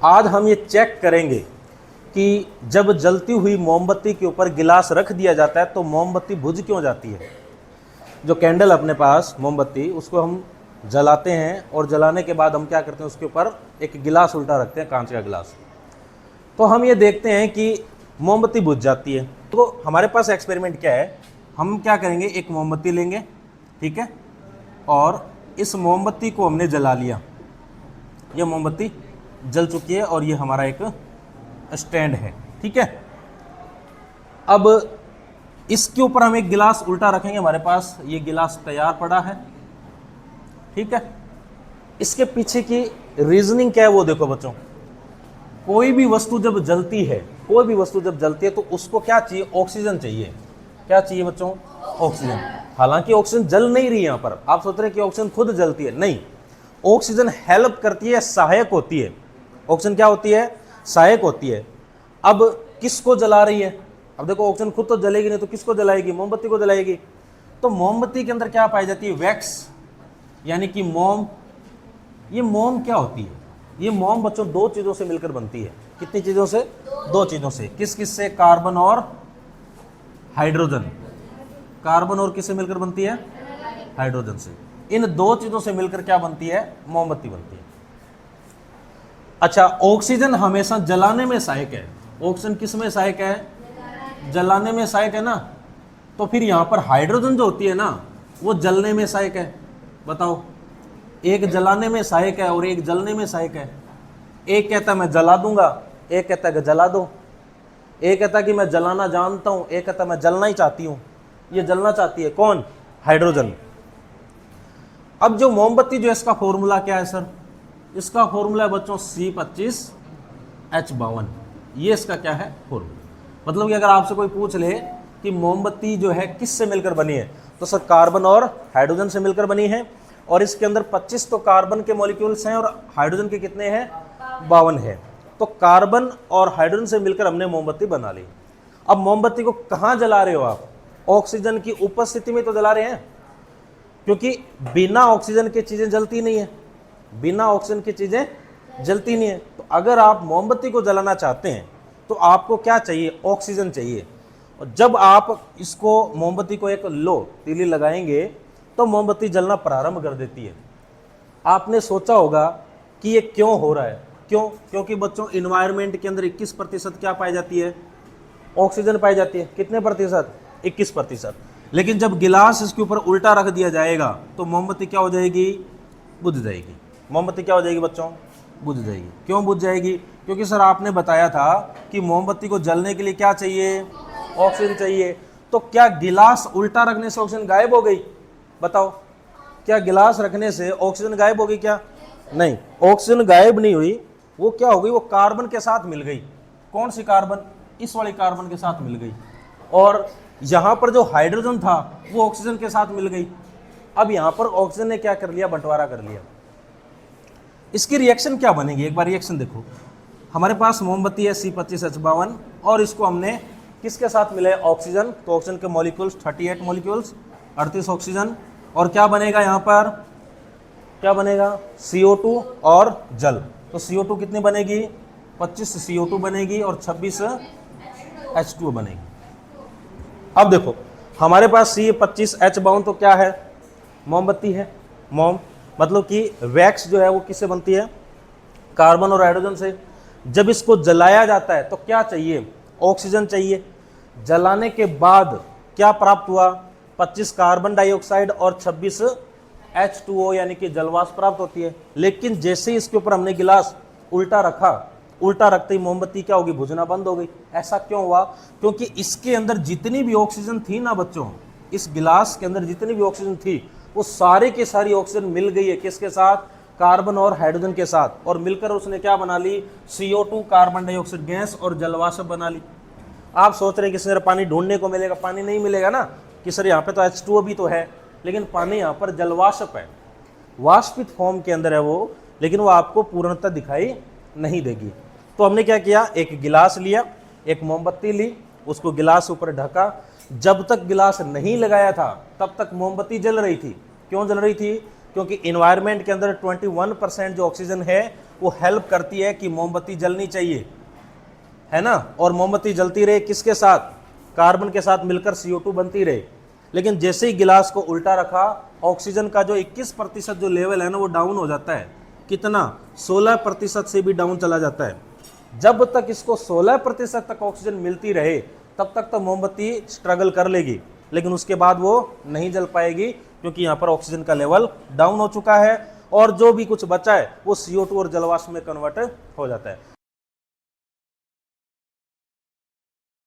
आज हम ये चेक करेंगे कि जब जलती हुई मोमबत्ती के ऊपर गिलास रख दिया जाता है तो मोमबत्ती बुझ क्यों जाती है। जो कैंडल अपने पास मोमबत्ती, उसको हम जलाते हैं और जलाने के बाद हम क्या करते हैं, उसके ऊपर एक गिलास उल्टा रखते हैं, कांच का गिलास। तो हम ये देखते हैं कि मोमबत्ती बुझ जाती है। तो हमारे पास एक्सपेरिमेंट क्या है, हम क्या करेंगे, एक मोमबत्ती लेंगे, ठीक है, और इस मोमबत्ती को हमने जला लिया। ये मोमबत्ती जल चुकी है और ये हमारा एक स्टैंड है, ठीक है। अब इसके ऊपर हम एक गिलास उल्टा रखेंगे, हमारे पास ये गिलास तैयार पड़ा है, ठीक है। इसके पीछे की रीजनिंग क्या है वो देखो बच्चों। कोई भी वस्तु जब जलती है, कोई भी वस्तु जब जलती है तो उसको क्या चाहिए, ऑक्सीजन चाहिए। क्या चाहिए बच्चों, ऑक्सीजन। हालांकि ऑक्सीजन जल नहीं रही है, यहाँ पर आप सोच रहे हैं कि ऑक्सीजन खुद जलती है, नहीं, ऑक्सीजन हेल्प करती है, सहायक होती है। ऑक्सीजन क्या होती है, सहायक होती है। अब किसको जला रही है, अब देखो ऑक्सीजन खुद तो जलेगी नहीं तो किसको जलाएगी, मोमबत्ती को जलाएगी। तो मोमबत्ती के अंदर क्या पाई जाती है, वैक्स, यानी कि मोम। ये मोम क्या होती है, ये मोम बच्चों दो चीजों से मिलकर बनती है। कितनी चीजों से, दो चीजों से। किस किस से, कार्बन और हाइड्रोजन। कार्बन और किससे मिलकर बनती है, हाइड्रोजन से। इन दो चीजों से मिलकर क्या बनती है, मोमबत्ती बनती है। अच्छा, ऑक्सीजन हमेशा जलाने में सहायक है। ऑक्सीजन किस में सहायक है, जलाने में सहायक है ना। तो फिर यहां पर हाइड्रोजन जो होती है ना, वो जलने में सहायक है। बताओ, एक जलाने में सहायक है और एक जलने में सहायक है। एक कहता है मैं जला दूंगा, एक कहता है कि जला दो। एक कहता है कि मैं जलाना जानता हूं, एक कहता है मैं जलना ही चाहती हूं। ये जलना चाहती है कौन, हाइड्रोजन। अब जो मोमबत्ती जो, इसका फॉर्मूला क्या है सर, इसका फॉर्मूला है बच्चों C25H52। ये इसका क्या है, फॉर्मूला। मतलब कि अगर आपसे कोई पूछ ले कि मोमबत्ती जो है किससे मिलकर बनी है, तो सर कार्बन और हाइड्रोजन से मिलकर बनी है। और इसके अंदर 25 तो कार्बन के मॉलिक्यूल्स हैं और हाइड्रोजन के कितने हैं, 52 है। तो कार्बन और हाइड्रोजन से मिलकर हमने मोमबत्ती बना ली। अब मोमबत्ती को कहाँ जला रहे हो आप, ऑक्सीजन की उपस्थिति में तो जला रहे हैं, क्योंकि बिना ऑक्सीजन की चीजें जलती नहीं है, बिना ऑक्सीजन की चीजें जलती नहीं है। तो अगर आप मोमबत्ती को जलाना चाहते हैं तो आपको क्या चाहिए, ऑक्सीजन चाहिए। और जब आप इसको मोमबत्ती को एक लो तीली लगाएंगे तो मोमबत्ती जलना प्रारंभ कर देती है। आपने सोचा होगा कि ये क्यों हो रहा है, क्यों, क्योंकि बच्चों इन्वायरमेंट के अंदर 21% क्या पाई जाती है, ऑक्सीजन पाई जाती है। कितने प्रतिशत, 21%। लेकिन जब गिलास इसके ऊपर उल्टा रख दिया जाएगा तो मोमबत्ती क्या हो जाएगी, बुझ जाएगी। मोमबत्ती क्या हो जाएगी बच्चों, बुझ जाएगी। क्यों बुझ जाएगी, क्योंकि सर आपने बताया था कि मोमबत्ती को जलने के लिए क्या चाहिए, ऑक्सीजन चाहिए। तो क्या गिलास उल्टा रखने से ऑक्सीजन गायब हो गई, बताओ, क्या गिलास रखने से ऑक्सीजन गायब हो गई क्या, नहीं, ऑक्सीजन गायब नहीं हुई। वो क्या हो गई, वो कार्बन के साथ मिल गई। कौन सी कार्बन, इस वाली कार्बन के साथ मिल गई। और यहां पर जो हाइड्रोजन था वो ऑक्सीजन के साथ मिल गई। अब यहां पर ऑक्सीजन ने क्या कर लिया, बंटवारा कर लिया। इसकी रिएक्शन क्या बनेगी, एक बार रिएक्शन देखो। हमारे पास मोमबत्ती है C25H52 और इसको हमने किसके साथ मिले, ऑक्सीजन। तो ऑक्सीजन के मॉलिक्यूल्स 38 मॉलिक्यूल्स, 38 ऑक्सीजन। और क्या बनेगा यहाँ पर, क्या बनेगा, CO2 और जल। तो CO2 कितनी बनेगी, 25 CO2 बनेगी और 26 H2O बनेगी। अब देखो हमारे पास C25H52 तो क्या है, मोमबत्ती है। मोम मतलब कि वैक्स जो है वो किससे बनती है, कार्बन और हाइड्रोजन से। जब इसको जलाया जाता है तो क्या चाहिए, ऑक्सीजन चाहिए। जलाने के बाद क्या प्राप्त हुआ, 25 कार्बन डाइऑक्साइड और 26 H2O यानी कि जलवाष्प प्राप्त होती है। लेकिन जैसे ही इसके ऊपर हमने गिलास उल्टा रखा, उल्टा रखते ही मोमबत्ती क्या होगी, बुझना बंद हो गई। ऐसा क्यों हुआ, क्योंकि इसके अंदर जितनी भी ऑक्सीजन थी ना बच्चों, इस गिलास के अंदर जितनी भी ऑक्सीजन थी वो सारी की सारी ऑक्सीजन मिल गई है किसके साथ, कार्बन और हाइड्रोजन के साथ। और मिलकर उसने क्या बना ली, CO2 कार्बन डाइऑक्साइड गैस और जलवाष्प बना ली। आप सोच रहे हैं कि सर पानी ढूंढने को मिलेगा, पानी नहीं मिलेगा ना, कि सर यहाँ पे तो H2O भी तो है, लेकिन पानी यहाँ पर जलवाष्प है, वाष्पित फॉर्म के अंदर है वो, लेकिन वो आपको पूर्णतः दिखाई नहीं देगी। तो हमने क्या किया, एक गिलास लिया, एक मोमबत्ती ली, उसको गिलास ऊपर ढका। जब तक गिलास नहीं लगाया था तब तक मोमबत्ती जल रही थी। क्यों जल रही थी, क्योंकि इन्वायरमेंट के अंदर 21% जो ऑक्सीजन है वो हेल्प करती है कि मोमबत्ती जलनी चाहिए, है ना, और मोमबत्ती जलती रहे किसके साथ, कार्बन के साथ मिलकर CO2 बनती रहे। लेकिन जैसे ही गिलास को उल्टा रखा, ऑक्सीजन का जो 21% जो लेवल है ना वो डाउन हो जाता है। कितना, 16% से भी डाउन चला जाता है। जब तक इसको 16% तक ऑक्सीजन मिलती रहे तब तक तो मोमबत्ती स्ट्रगल कर लेगी, लेकिन उसके बाद वो नहीं जल पाएगी, क्योंकि यहाँ पर ऑक्सीजन का लेवल डाउन हो चुका है और जो भी कुछ बचा है वो CO2 और जलवाष्प में कन्वर्ट हो जाता है।